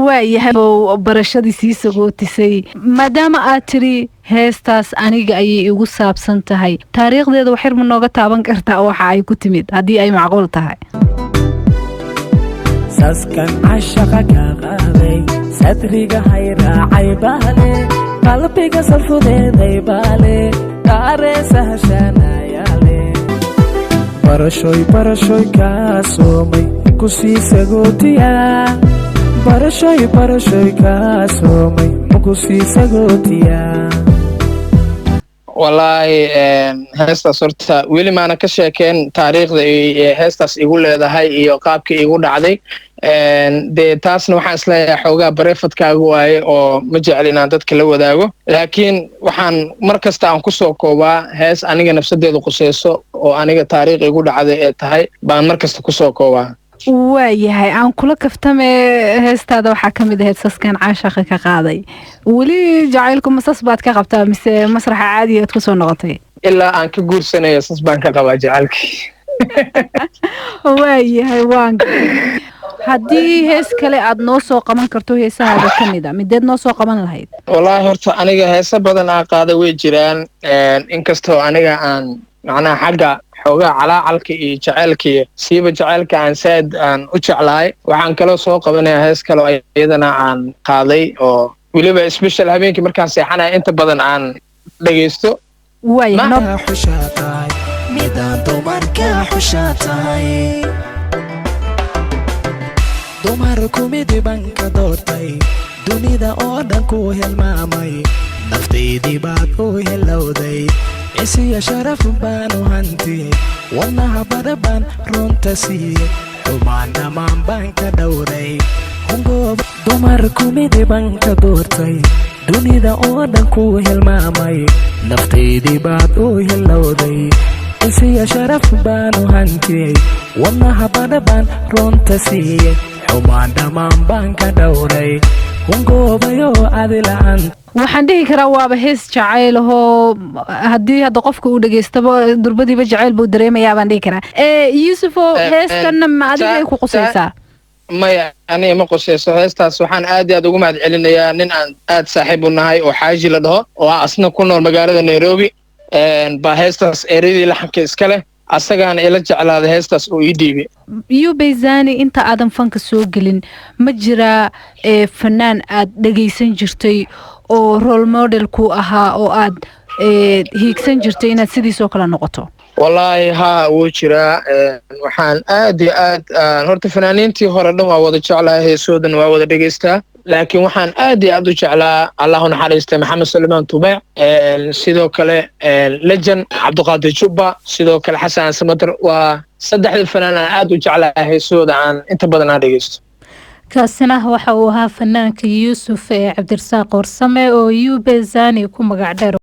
waayahay barashadii sii sagootisay maadaama aad tiri heestaas aniga ayay igu saabsan tahay taariikhdeeda wax yar ma nooga taaban kartaa waxa ay ku timid haddii ay macquul tahay saskan cashaqa ka qaaday sadriga hayraacay baale qalbiga salfudeeday baale qaareysa hashanayaale barashoy kaa soomay ku sii sagootiya barashoy kaa soomay ku sii sagootiya wallaahi heestaas horta weli maana ka sheekeen taariikhda heestaas igu leedahay iyo qaabka igu dhacday dee taasna waxaan isleeyahay xoogaa bareefadkaaga waaye oo ma jecel inaan dadka la wadaago laakiin waxaan mar kasta aan kusoo koobaa hees aniga nafsadeedu quseyso oo aniga taariikh igu dhacday ee tahay baan mar kasta kusoo koobaa waayahay aan kula kaftame heestaada waxaa ka mid ahayd saskan caashaqa ka qaaday weli jacaylku masas baad ka qabtaa mise masraxa caadiyaad ku soo noqotay ilaa aan ka guursanayo sas baan ka qabaa jacaylkii waayahay waan haddii hees kale aad noo soo qaban karto heesahaada ka mid a mideed noo soo qaban lahayd wallaahi horta aniga heesa badan aan qaada way jiraan inkastoo aniga aan macnaha xagga xoogaa calaacalka iyo jaceylkaiyo siiba jaceylka aan saad aan u jeclahay waxaan kaloo soo qabanayaa hees kaloo iyadana aan qaaday oo weliba special habeenkii markaan seexanaya inta badan aan dhagaysto dumarku midiban ka doortay dunida oo dhan ku hilmaamay naftaydii baad u helowday isiya sharaf baanu hantiyey wadnaha bada baan runta siiyey xumaan dhammaan baan ka dhowray dumarku midiban ka doortay dunida oo dhan ku hilmaamay naftaydii baad u helowday isiya sharaf baanu hantiyey wadnaha bada baan runta siiyey xumaan dhammaan baan ka dhowray hungoobayo adila'aan waxaan dhihi karaa waaba hees jacayl ahoo haddii hadda qofka uu dhegaystaba durbadiiba jacayl buu dareemayaa baan dhihi karaa yuusufo heeskanna ma adiga ay ku qusaysaa maya aniga ma qusayso heestaas waxaan aad iyo aad ugu mahad celinayaa nin aan aad saaxiib u nahay oo xaaji la dhaho oo asna ku nool magaalada Nairobi baa heestaas eradii laxanka iska leh asagaana ila jeclaaday heestaas oo ii dhiibay Yubezani inta aadan fanka soo gelin ma jiraa fanaan aad dhageysan jirtay oo role model ku ahaa oo aad hiigsan jirtay inaad sidiisoo kala noqoto wallaahi haa wuu jiraa waxaan aad iyo aad horta fanaaniintii hore dhan waa wada jeclaa heesoodan waa wada dhegaystaa laakiin waxaan aad iyo aad u jeclaa allahu naxariistay maxamed sulaymaan tubeec sidoo kale lejan cabdiqaadir jubba sidoo kale xasan samatar waa saddexda fanaan aan aad u jeclaa heesooda aan inta badan aan dhegaysto kaasina waxa uu ahaa fanaanka Yuusuf Cabdirasaaq Warsame oo Yubezani ku magac dheer